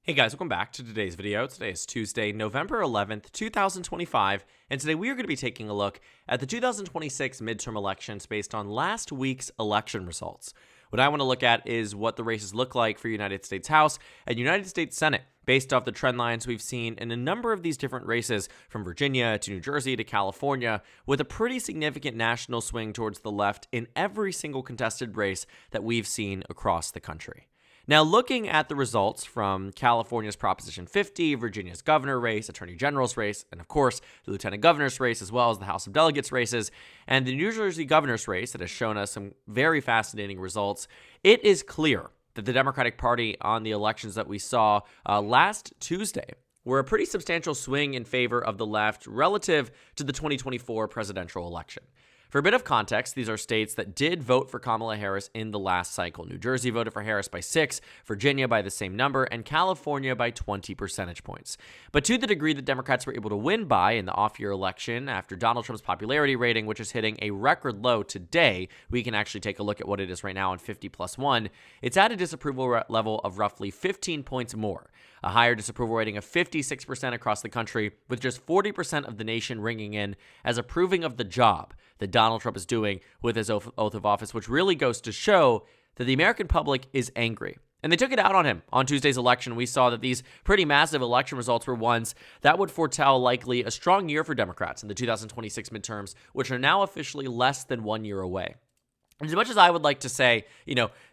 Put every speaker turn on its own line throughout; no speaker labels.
Hey guys, welcome back to today's video. Today is Tuesday, November 11th, 2025, and today we are going to be taking a look at the 2026 midterm elections based on last week's election results. What I want to look at is what the races look like for United States House and United States Senate based off the trend lines we've seen in a number of these different races from Virginia to New Jersey to California, with a pretty significant national swing towards the left in every single contested race that we've seen across the country. Now, looking at the results from California's Proposition 50, Virginia's governor race, attorney general's race, and of course, the lieutenant governor's race, as well as the House of Delegates races, and the New Jersey governor's race that has shown us some very fascinating results, it is clear that the Democratic Party on the elections that we saw last Tuesday were a pretty substantial swing in favor of the left relative to the 2024 presidential election. For a bit of context, these are states that did vote for Kamala Harris in the last cycle. New Jersey voted for Harris by 6, Virginia by the same number, and California by 20 percentage points. But to the degree that Democrats were able to win by in the off-year election after Donald Trump's popularity rating, which is hitting a record low today, we can actually take a look at what it is right now on 50+1. It's at a disapproval level of roughly 15 points more. A higher disapproval rating of 56% across the country, with just 40% of the nation ringing in as approving of the job that Donald Trump is doing with his oath of office, which really goes to show that the American public is angry. And they took it out on him on Tuesday's election. We saw that these pretty massive election results were ones that would foretell likely a strong year for Democrats in the 2026 midterms, which are now officially less than 1 year away. As much as I would like to say,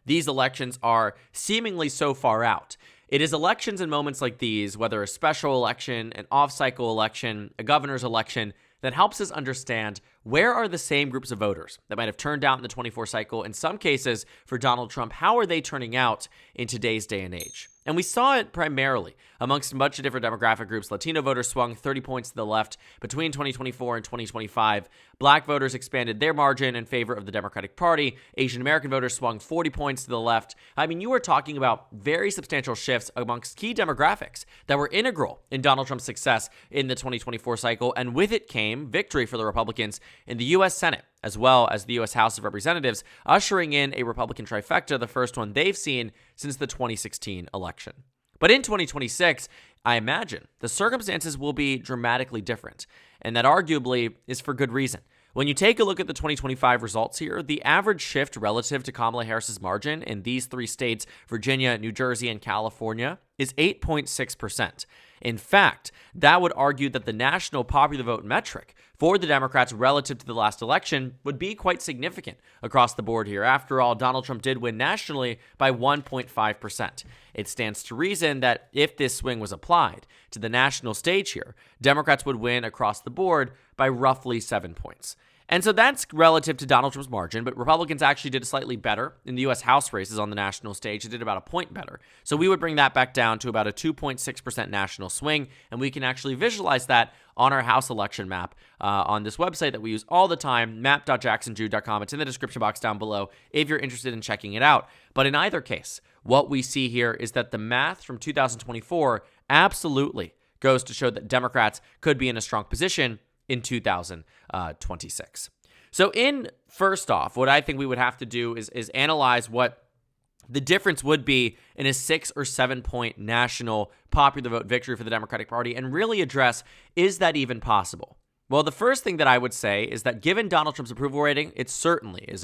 these elections are seemingly so far out, it is elections and moments like these, whether a special election, an off-cycle election, a governor's election, that helps us understand where are the same groups of voters that might have turned out in the 24 cycle. In some cases, for Donald Trump, how are they turning out in today's day and age? And we saw it primarily amongst a bunch of different demographic groups. Latino voters swung 30 points to the left between 2024 and 2025. Black voters expanded their margin in favor of the Democratic Party. Asian American voters swung 40 points to the left. I mean, you were talking about very substantial shifts amongst key demographics that were integral in Donald Trump's success in the 2024 cycle. And with it came victory for the Republicans in the U.S. Senate, as well as the U.S. House of Representatives, ushering in a Republican trifecta, the first one they've seen since the 2016 election. But in 2026, I imagine the circumstances will be dramatically different, and that arguably is for good reason. When you take a look at the 2025 results here, the average shift relative to Kamala Harris's margin in these three states, Virginia, New Jersey, and California, is 8.6%. In fact, that would argue that the national popular vote metric for the Democrats relative to the last election would be quite significant across the board here. After all, Donald Trump did win nationally by 1.5%. It stands to reason that if this swing was applied to the national stage here, Democrats would win across the board by roughly 7 points. And so that's relative to Donald Trump's margin, but Republicans actually did slightly better in the U.S. House races on the national stage. It did about a point better. So we would bring that back down to about a 2.6% national swing, and we can actually visualize that on our House election map on this website that we use all the time, map.jacksonjude.com. It's in the description box down below if you're interested in checking it out. But in either case, what we see here is that the math from 2024 absolutely goes to show that Democrats could be in a strong position in 2026. So first off, what I think we would have to do is analyze what the difference would be in a 6 or 7 point national popular vote victory for the Democratic Party and really address, is that even possible? Well, the first thing that I would say is that given Donald Trump's approval rating, it certainly is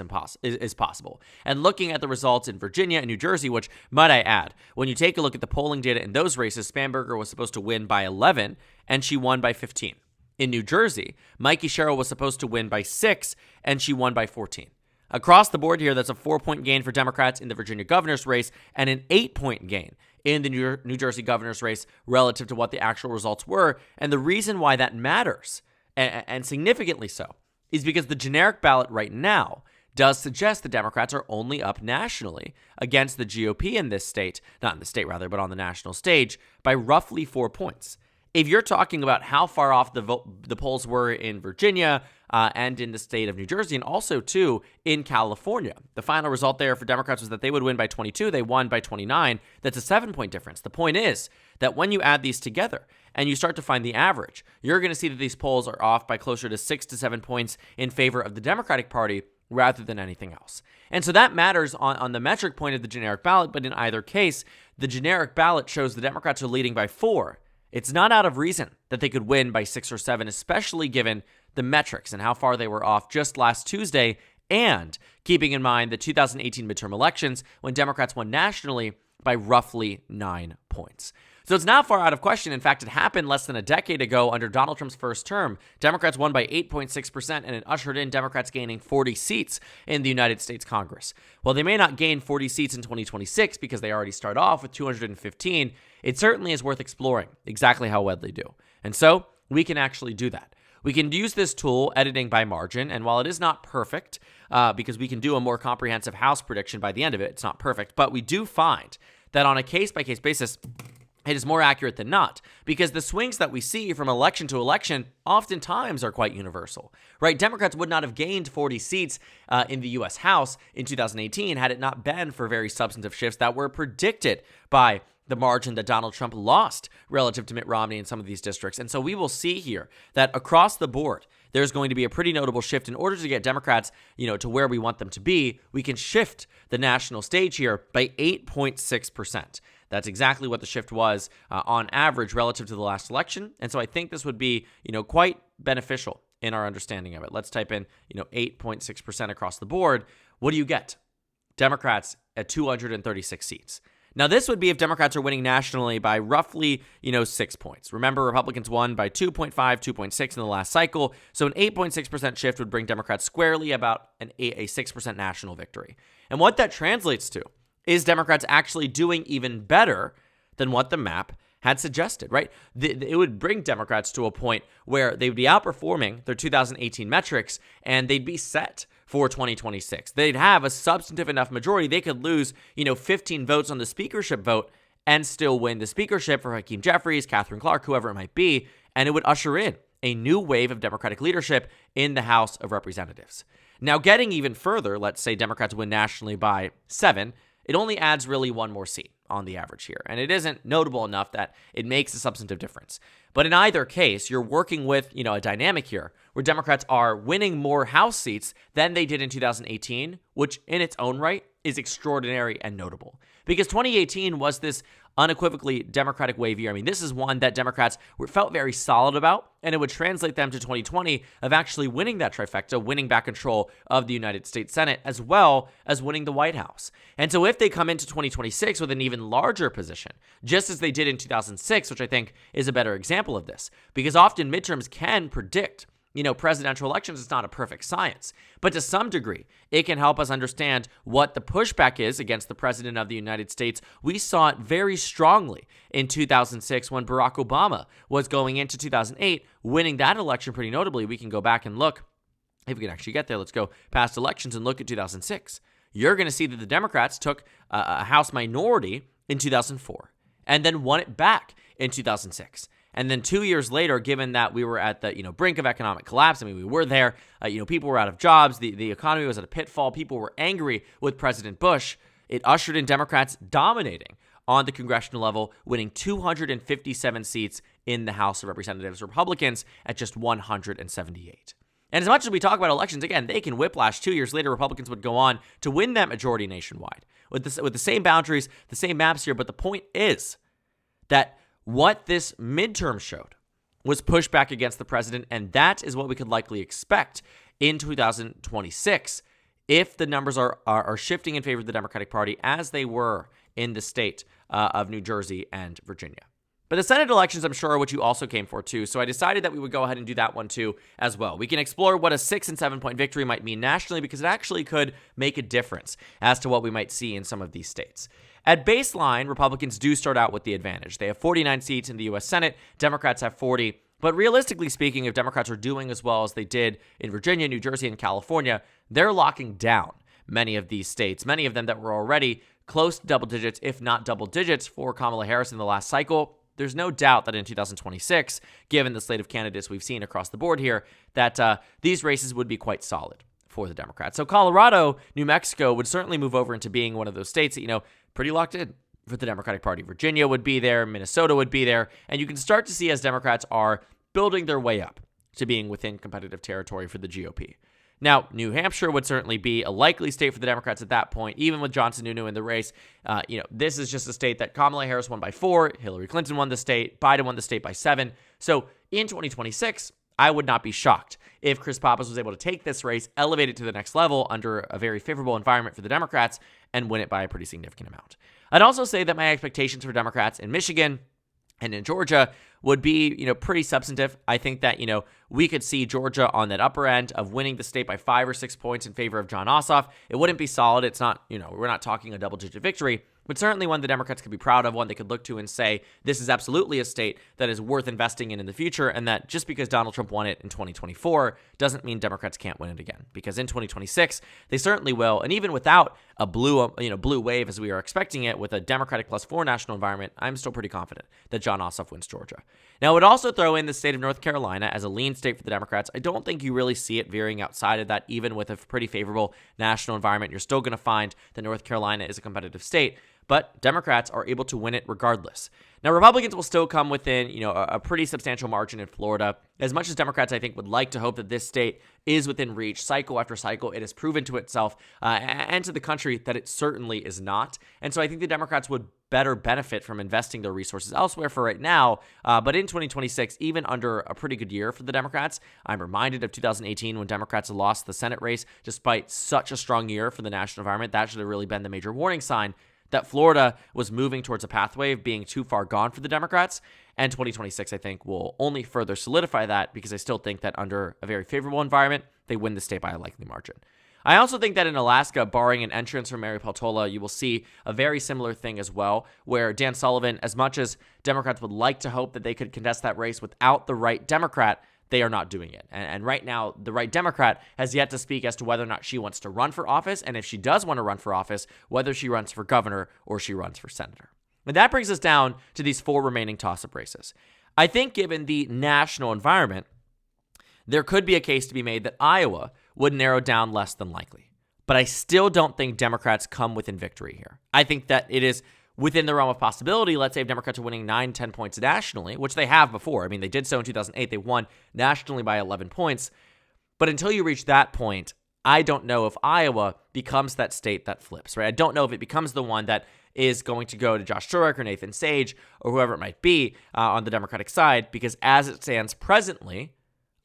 possible. And looking at the results in Virginia and New Jersey, which, might I add, when you take a look at the polling data in those races, Spanberger was supposed to win by 11, and she won by 15. In New Jersey, Mikey Sherrill was supposed to win by 6, and she won by 14. Across the board here, that's a 4-point gain for Democrats in the Virginia governor's race and an 8-point gain in the New Jersey governor's race relative to what the actual results were. And the reason why that matters, and significantly so, is because the generic ballot right now does suggest the Democrats are only up nationally against the GOP in this state, not in the state rather, but on the national stage, by roughly 4 points. If you're talking about how far off the polls were in Virginia and in the state of New Jersey, and also, too, in California, the final result there for Democrats was that they would win by 22. They won by 29. That's a 7-point difference. The point is that when you add these together and you start to find the average, you're going to see that these polls are off by closer to 6 to 7 points in favor of the Democratic Party rather than anything else. And so that matters on the metric point of the generic ballot, but in either case, the generic ballot shows the Democrats are leading by 4. It's not out of reason that they could win by 6 or 7, especially given the metrics and how far they were off just last Tuesday, and keeping in mind the 2018 midterm elections when Democrats won nationally by roughly 9 points. So it's not far out of question. In fact, it happened less than a decade ago under Donald Trump's first term. Democrats won by 8.6%, and it ushered in Democrats gaining 40 seats in the United States Congress. While they may not gain 40 seats in 2026 because they already start off with 215, it certainly is worth exploring exactly how well they do. And so we can actually do that. We can use this tool, editing by margin, and while it is not perfect, because we can do a more comprehensive House prediction by the end of it, it's not perfect, but we do find that on a case-by-case basis, it is more accurate than not, because the swings that we see from election to election oftentimes are quite universal, right? Democrats would not have gained 40 seats in the U.S. House in 2018 had it not been for very substantive shifts that were predicted by the margin that Donald Trump lost relative to Mitt Romney in some of these districts. And so we will see here that across the board, there's going to be a pretty notable shift. In order to get Democrats, to where we want them to be, we can shift the national stage here by 8.6%. That's exactly what the shift was on average relative to the last election. And so I think this would be, quite beneficial in our understanding of it. Let's type in, 8.6% across the board. What do you get? Democrats at 236 seats. Now, this would be if Democrats are winning nationally by roughly, 6 points. Remember, Republicans won by 2.5, 2.6 in the last cycle. So an 8.6% shift would bring Democrats squarely about a 6% national victory. And what that translates to is Democrats actually doing even better than what the map had suggested, right? It would bring Democrats to a point where they would be outperforming their 2018 metrics and they'd be set for 2026. They'd have a substantive enough majority. They could lose, 15 votes on the speakership vote and still win the speakership for Hakeem Jeffries, Catherine Clark, whoever it might be, and it would usher in a new wave of Democratic leadership in the House of Representatives. Now, getting even further, let's say Democrats win nationally by 7, it only adds really 1 more seat on the average here. And it isn't notable enough that it makes a substantive difference. But in either case, you're working with, a dynamic here where Democrats are winning more House seats than they did in 2018, which in its own right is extraordinary and notable. Because 2018 was this unequivocally Democratic wave year. I mean, this is one that Democrats felt very solid about, and it would translate them to 2020 of actually winning that trifecta, winning back control of the United States Senate, as well as winning the White House. And so if they come into 2026 with an even larger position, just as they did in 2006, which I think is a better example of this, because often midterms can predict presidential elections. Is not a perfect science, but to some degree, it can help us understand what the pushback is against the president of the United States. We saw it very strongly in 2006 when Barack Obama was going into 2008, winning that election pretty notably. We can go back and look. If we can actually get there, let's go past elections and look at 2006. You're going to see that the Democrats took a House minority in 2004 and then won it back in 2006. And then 2 years later, given that we were at the brink of economic collapse, I mean, we were there, people were out of jobs, the economy was at a pitfall, people were angry with President Bush, it ushered in Democrats dominating on the congressional level, winning 257 seats in the House of Representatives, Republicans at just 178. And as much as we talk about elections, again, they can whiplash. 2 years later, Republicans would go on to win that majority nationwide with the same boundaries, the same maps here. But the point is that what this midterm showed was pushback against the president, and that is what we could likely expect in 2026 if the numbers are shifting in favor of the Democratic Party as they were in the state of New Jersey and Virginia. But the Senate elections, I'm sure, are what you also came for too, so I decided that we would go ahead and do that one too as well. We can explore what a 6 and 7 point victory might mean nationally because it actually could make a difference as to what we might see in some of these states. At baseline, Republicans do start out with the advantage. They have 49 seats in the U.S. Senate. Democrats have 40. But realistically speaking, if Democrats are doing as well as they did in Virginia, New Jersey, and California, they're locking down many of these states, many of them that were already close to double digits, if not double digits, for Kamala Harris in the last cycle. There's no doubt that in 2026, given the slate of candidates we've seen across the board here, that these races would be quite solid for the Democrats. So Colorado, New Mexico would certainly move over into being one of those states that, pretty locked in for the Democratic Party. Virginia would be there, Minnesota would be there, and you can start to see as Democrats are building their way up to being within competitive territory for the GOP. Now, New Hampshire would certainly be a likely state for the Democrats at that point, even with Johnson Nunu in the race. This is just a state that Kamala Harris won by 4, Hillary Clinton won the state, Biden won the state by 7. So in 2026, I would not be shocked if Chris Pappas was able to take this race, elevate it to the next level under a very favorable environment for the Democrats, and win it by a pretty significant amount. I'd also say that my expectations for Democrats in Michigan and in Georgia would be, pretty substantive. I think that, we could see Georgia on that upper end of winning the state by 5 or 6 points in favor of Jon Ossoff. It wouldn't be solid. It's not, we're not talking a double-digit victory, but certainly one the Democrats could be proud of, one they could look to and say, this is absolutely a state that is worth investing in the future, and that just because Donald Trump won it in 2024 doesn't mean Democrats can't win it again, because in 2026, they certainly will. And even without a blue wave as we are expecting it with a Democratic +4 national environment, I'm still pretty confident that Jon Ossoff wins Georgia. Now, I would also throw in the state of North Carolina as a lean state for the Democrats. I don't think you really see it veering outside of that, even with a pretty favorable national environment. You're still going to find that North Carolina is a competitive state, but Democrats are able to win it regardless. Now, Republicans will still come within, a pretty substantial margin in Florida. As much as Democrats, I think, would like to hope that this state is within reach, cycle after cycle, it has proven to itself and to the country that it certainly is not. And so I think the Democrats would better benefit from investing their resources elsewhere for right now. But in 2026, even under a pretty good year for the Democrats, I'm reminded of 2018 when Democrats lost the Senate race despite such a strong year for the national environment. That should have really been the major warning sign that Florida was moving towards a pathway of being too far gone for the Democrats. And 2026, I think, will only further solidify that, because I still think that under a very favorable environment, they win the state by a likely margin. I also think that in Alaska, barring an entrance from Mary Peltola, you will see a very similar thing as well, where Dan Sullivan, as much as Democrats would like to hope that they could contest that race without the right Democrat, they are not doing it. And right now, the right Democrat has yet to speak as to whether or not she wants to run for office, and if she does want to run for office, whether she runs for governor or she runs for senator. And that brings us down to these 4 remaining toss-up races. I think given the national environment, there could be a case to be made that Iowa would narrow down less than likely. But I still don't think Democrats come within victory here. I think that it is within the realm of possibility. Let's say if Democrats are winning 9-10 points nationally, which they have before. I mean, they did so in 2008. They won nationally by 11 points. But until you reach that point, I don't know if Iowa becomes that state that flips, right? I don't know if it becomes the one that is going to go to Josh Turek or Nathan Sage or whoever it might be on the Democratic side, because as it stands presently,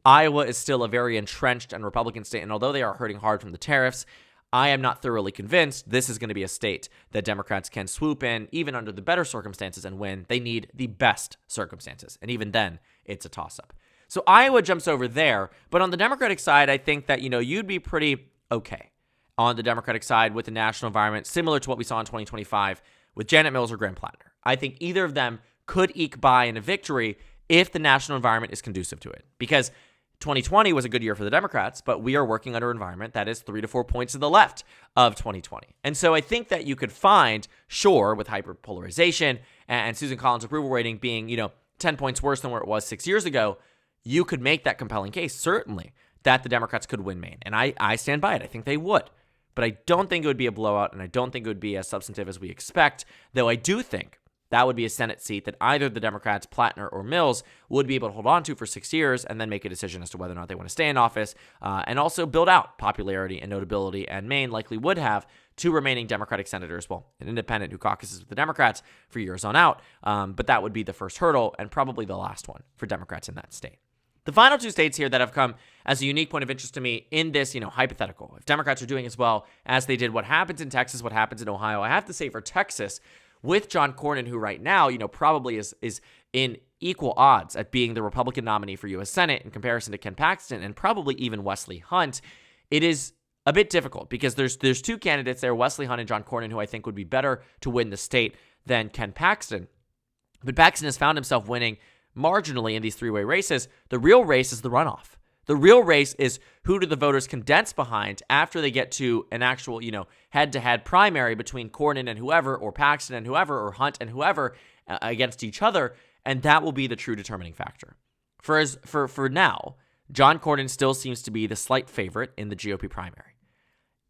Iowa is still a very entrenched and Republican state. And although they are hurting hard from the tariffs, I am not thoroughly convinced this is going to be a state that Democrats can swoop in, even under the better circumstances, and win. They need the best circumstances. And even then, it's a toss-up. So Iowa jumps over there. But on the Democratic side, I think that, you'd be pretty okay on the Democratic side with the national environment, similar to what we saw in 2025 with Janet Mills or Graham Plattner. I think either of them could eke by in a victory if the national environment is conducive to it. Because 2020 was a good year for the Democrats, but we are working under an environment that is 3 to 4 points to the left of 2020. And so I think that you could find, sure, with hyperpolarization and Susan Collins' approval rating being, 10 points worse than where it was 6 years ago, you could make that compelling case, certainly, that the Democrats could win Maine. And I stand by it. I think they would. But I don't think it would be a blowout, and I don't think it would be as substantive as we expect, though I do think that would be a Senate seat that either the Democrats, Plattner or Mills, would be able to hold on to for 6 years and then make a decision as to whether or not they want to stay in office and also build out popularity and notability. And Maine likely would have 2 remaining Democratic senators, well, an independent who caucuses with the Democrats for years on out. But that would be the first hurdle and probably the last one for Democrats in that state. The final 2 states here that have come as a unique point of interest to me in this, hypothetical, if Democrats are doing as well as they did what happens in Texas, what happens in Ohio, I have to say for Texas, with John Cornyn, who right now, probably is in equal odds at being the Republican nominee for U.S. Senate in comparison to Ken Paxton and probably even Wesley Hunt, it is a bit difficult because there's 2 candidates there, Wesley Hunt and John Cornyn, who I think would be better to win the state than Ken Paxton. But Paxton has found himself winning marginally in these 3-way races. The real race is the runoff. The real race is who do the voters condense behind after they get to an actual, head-to-head primary between Cornyn and whoever, or Paxton and whoever, or Hunt and whoever against each other, and that will be the true determining factor. For now, John Cornyn still seems to be the slight favorite in the GOP primary.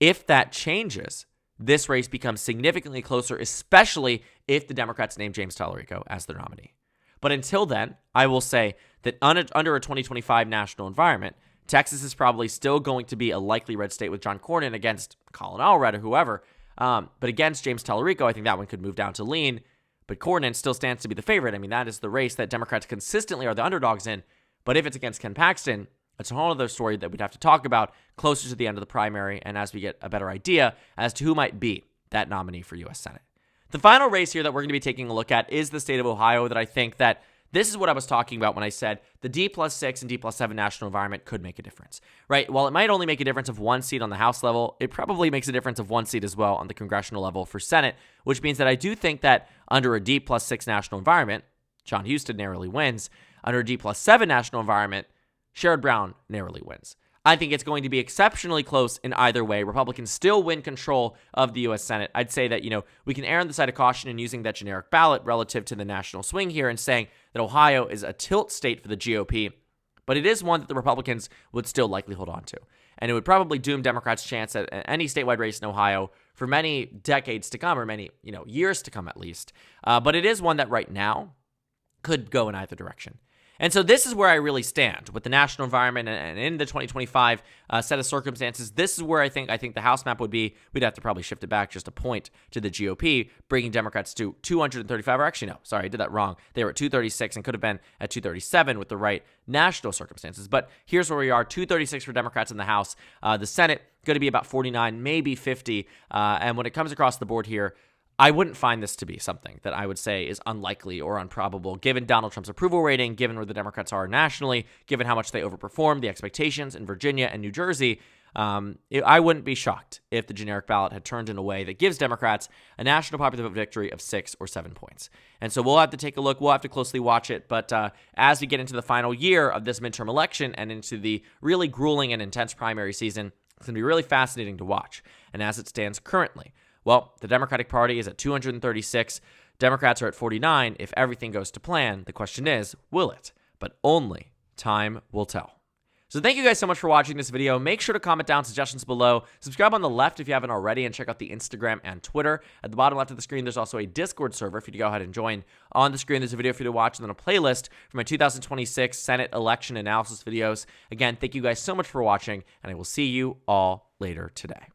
If that changes, this race becomes significantly closer, especially if the Democrats name James Tallarico as their nominee. But until then, I will say that under a 2025 national environment, Texas is probably still going to be a likely red state with John Cornyn against Colin Allred or whoever. But against James Tallarico, I think that one could move down to lean. But Cornyn still stands to be the favorite. I mean, that is the race that Democrats consistently are the underdogs in. But if it's against Ken Paxton, it's a whole other story that we'd have to talk about closer to the end of the primary and as we get a better idea as to who might be that nominee for U.S. Senate. The final race here that we're going to be taking a look at is the state of Ohio, that I think that this is what I was talking about when I said the D+6 and D+7 national environment could make a difference, right? While it might only make a difference of one seat on the House level, it probably makes a difference of one seat as well on the congressional level for Senate, which means that I do think that under a D+6 national environment, John Huston narrowly wins. Under a D+7 national environment, Sherrod Brown narrowly wins. I think it's going to be exceptionally close in either way. Republicans still win control of the U.S. Senate. I'd say that, we can err on the side of caution in using that generic ballot relative to the national swing here and saying that Ohio is a tilt state for the GOP, but it is one that the Republicans would still likely hold on to. And it would probably doom Democrats' chance at any statewide race in Ohio for many decades to come, or many, years to come at least. But it is one that right now could go in either direction. And so this is where I really stand with the national environment and in the 2025 set of circumstances. This is where I think the House map would be. We'd have to probably shift it back just a point to the GOP, bringing Democrats to 235. Or actually, no, sorry, I did that wrong. They were at 236 and could have been at 237 with the right national circumstances. But here's where we are, 236 for Democrats in the House. The Senate going to be about 49, maybe 50. And when it comes across the board here, I wouldn't find this to be something that I would say is unlikely or improbable, given Donald Trump's approval rating, given where the Democrats are nationally, given how much they overperformed the expectations in Virginia and New Jersey. I wouldn't be shocked if the generic ballot had turned in a way that gives Democrats a national popular vote victory of 6 or 7 points. And so we'll have to take a look. We'll have to closely watch it. But as we get into the final year of this midterm election and into the really grueling and intense primary season, it's going to be really fascinating to watch. And as it stands currently, well, the Democratic Party is at 236. Democrats are at 49. If everything goes to plan, the question is, will it? But only time will tell. So thank you guys so much for watching this video. Make sure to comment down suggestions below. Subscribe on the left if you haven't already, and check out the Instagram and Twitter. At the bottom left of the screen, there's also a Discord server for you to go ahead and join. On the screen, there's a video for you to watch, and then a playlist for my 2026 Senate election analysis videos. Again, thank you guys so much for watching, and I will see you all later today.